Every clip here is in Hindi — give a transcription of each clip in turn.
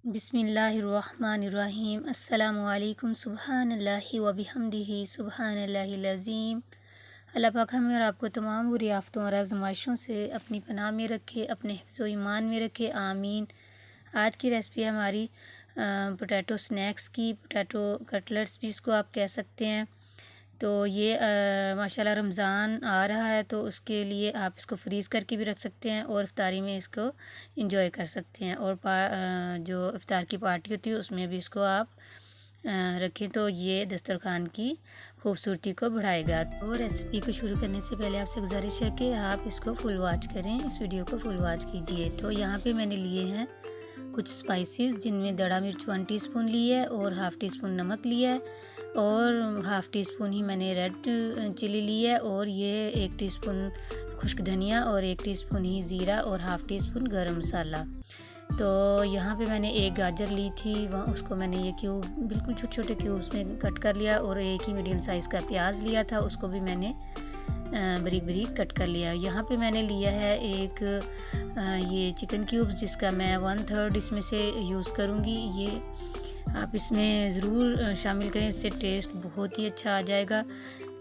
बिस्मिल्लाहिर्रहमानिर्रहीम। अस्सलामुअलैकुम। सुब्हानल्लाहि व बिहम्दिही सुब्हानल्लाहिल अज़ीम। अल्लाह पाक हमें और आपको तमाम बुरी आफ़तों और आज़माइशों से अपनी पनाह में रखे, अपने हिफ्ज़ व ईमान में रखे, आमीन। आज की रेसिपी हमारी पोटैटो स्नैक्स की, पोटैटो कटलेट्स भी इसको आप कह सकते हैं। तो ये माशाल्लाह रमज़ान आ रहा है तो उसके लिए आप इसको फ्रीज़ करके भी रख सकते हैं और इफ्तारी में इसको इंजॉय कर सकते हैं। और जो इफ्तार की पार्टी होती है उसमें भी इसको आप रखें तो ये दस्तरखान की खूबसूरती को बढ़ाएगा। तो रेसिपी को शुरू करने से पहले आपसे गुजारिश है कि आप इसको फुल वॉच करें, इस वीडियो को फुल वॉच कीजिए। तो यहाँ पे मैंने लिए हैं कुछ स्पाइसेस, जिनमें दड़ा मिर्च 1 टीस्पून ली है और हाफ़ टी स्पून नमक लिया है और हाफ़ टी स्पून ही मैंने रेड चिली ली है और ये 1 टीस्पून खुश्क धनिया और 1 टीस्पून ही ज़ीरा और हाफ़ टी स्पून गरम मसाला। तो यहाँ पे मैंने एक गाजर ली थी, वहाँ उसको मैंने ये क्यूब बिल्कुल छोटे छोटे क्यूब्स में कट कर लिया और एक ही मीडियम साइज़ का प्याज लिया था, उसको भी मैंने बारीक बारीक कट कर लिया। यहाँ पे मैंने लिया है एक ये चिकन क्यूब्स, जिसका मैं 1/3 इसमें से यूज़ करूँगी। ये आप इसमें ज़रूर शामिल करें, इससे टेस्ट बहुत ही अच्छा आ जाएगा।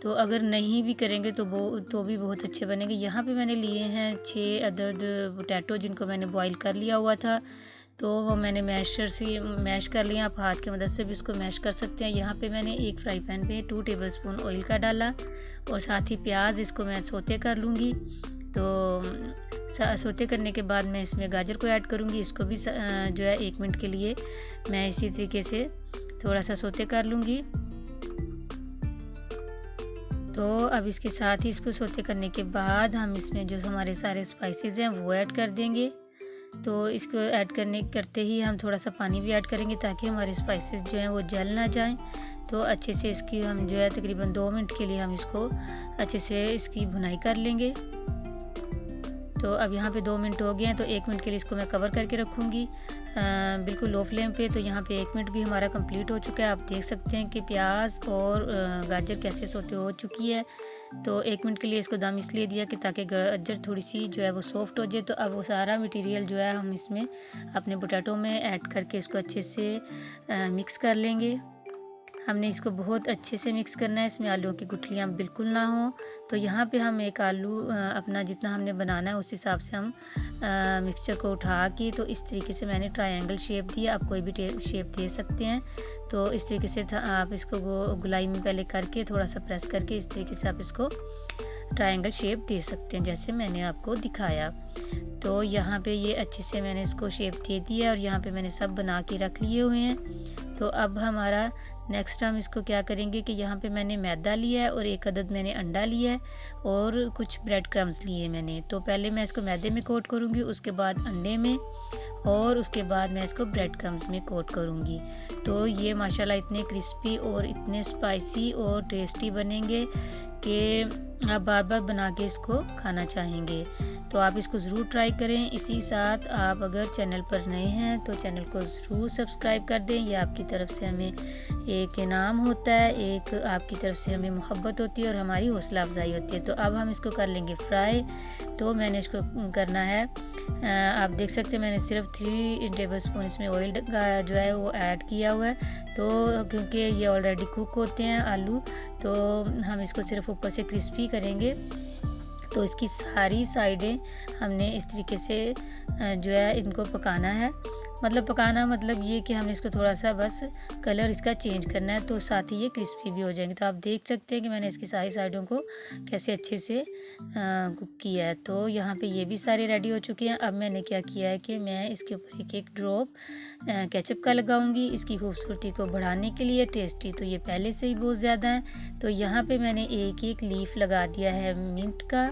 तो अगर नहीं भी करेंगे तो भी बहुत अच्छे बनेंगे। यहाँ पे मैंने लिए हैं 6 अदद पोटैटो, जिनको मैंने बॉईल कर लिया हुआ था, तो वो मैंने मैशर से मैश कर लिया। आप हाथ की मदद से भी इसको मैश कर सकते हैं। यहाँ पे मैंने एक फ्राई पैन पे 2 टेबलस्पून ऑयल का डाला और साथ ही प्याज, इसको मैं सोते कर लूँगी। तो सोते करने के बाद मैं इसमें गाजर को ऐड करूँगी, इसको भी जो है 1 मिनट के लिए मैं इसी तरीके से थोड़ा सा सोते कर लूँगी। तो अब इसके साथ ही इसको सोते करने के बाद हम इसमें जो हमारे सारे स्पाइसेस हैं वो ऐड कर देंगे। तो इसको ऐड करते ही हम थोड़ा सा पानी भी ऐड करेंगे ताकि हमारे स्पाइसेस जो हैं वो जल ना जाएं। तो अच्छे से इसकी हम जो है तकरीबन 2 मिनट के लिए हम इसको अच्छे से इसकी भुनाई कर लेंगे। तो अब यहाँ पे 2 मिनट हो गए हैं, तो 1 मिनट के लिए इसको मैं कवर करके रखूँगी बिल्कुल लो फ्लेम पे। तो यहाँ पे 1 मिनट भी हमारा कंप्लीट हो चुका है। आप देख सकते हैं कि प्याज और गाजर कैसे सोते हो चुकी है। तो 1 मिनट के लिए इसको दम इसलिए दिया कि ताकि गाजर थोड़ी सी जो है वो सॉफ्ट हो जाए। तो अब वो सारा मटेरियल जो है हम इसमें अपने पोटैटो में ऐड करके इसको अच्छे से मिक्स कर लेंगे। हमने इसको बहुत अच्छे से मिक्स करना है, इसमें आलूओं की गुठलियाँ बिल्कुल ना हो। तो यहाँ पे हम एक आलू अपना जितना हमने बनाना है उस हिसाब से हम मिक्सचर को उठा के, तो इस तरीके से मैंने ट्रायंगल शेप दिया। आप कोई भी शेप दे सकते हैं। तो इस तरीके से आप इसको गुलाई में पहले करके थोड़ा सा प्रेस करके इस तरीके से आप इसको ट्रायंगल शेप दे सकते हैं, जैसे मैंने आपको दिखाया। तो यहाँ पे ये अच्छे से मैंने इसको शेप दे दिया और यहाँ पे मैंने सब बना के रख लिए हुए हैं। तो अब हमारा नेक्स्ट हम इसको क्या करेंगे कि यहाँ पे मैंने मैदा लिया है और 1 अदद मैंने अंडा लिया है और कुछ ब्रेड क्रम्स लिए मैंने। तो पहले मैं इसको मैदे में कोट करूँगी, उसके बाद अंडे में और उसके बाद मैं इसको ब्रेड क्रम्स में कोट करूँगी। तो ये माशाल्लाह इतने क्रिस्पी और इतने स्पाइसी और टेस्टी बनेंगे कि आप बार बार बना के इसको खाना चाहेंगे। तो आप इसको ज़रूर ट्राई करें। इसी साथ आप अगर चैनल पर नए हैं तो चैनल को ज़रूर सब्सक्राइब कर दें। ये आपकी तरफ से हमें एक इनाम होता है, एक आपकी तरफ से हमें मोहब्बत होती है और हमारी हौसला अफजाई होती है। तो अब हम इसको कर लेंगे फ्राई। तो मैंने इसको करना है, आप देख सकते हैं मैंने सिर्फ 3 टेबलस्पून इसमें ऑयल का जो है वो ऐड किया हुआ है। तो क्योंकि ये ऑलरेडी कुक होते हैं आलू, तो हम इसको सिर्फ ऊपर से क्रिस्पी करेंगे। तो इसकी सारी साइडें हमने इस तरीके से जो है इनको पकाना है। मतलब ये कि हमने इसको थोड़ा सा बस कलर इसका चेंज करना है, तो साथ ही ये क्रिस्पी भी हो जाएंगे। तो आप देख सकते हैं कि मैंने इसकी सारी साइडों को कैसे अच्छे से कुक किया है। तो यहाँ पे ये भी सारे रेडी हो चुके हैं। अब मैंने क्या किया है कि मैं इसके ऊपर एक एक ड्रॉप केचप का लगाऊंगी इसकी खूबसूरती को बढ़ाने के लिए। टेस्टी तो ये पहले से ही बहुत ज़्यादा है। तो यहाँ पे मैंने एक एक लीफ लगा दिया है मिंट का,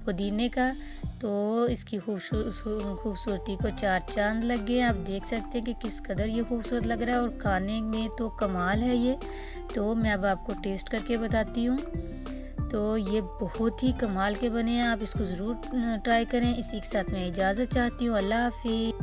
पुदीने का। तो इसकी खूबसूरती को 4 चांद लग गए। आप देख सकते हैं कि किस कदर ये खूबसूरत लग रहा है और खाने में तो कमाल है ये। तो मैं अब आपको टेस्ट करके बताती हूँ। तो ये बहुत ही कमाल के बने हैं, आप इसको ज़रूर ट्राई करें। इसी के साथ मैं इजाज़त चाहती हूँ। अल्लाह हाफ़िज़।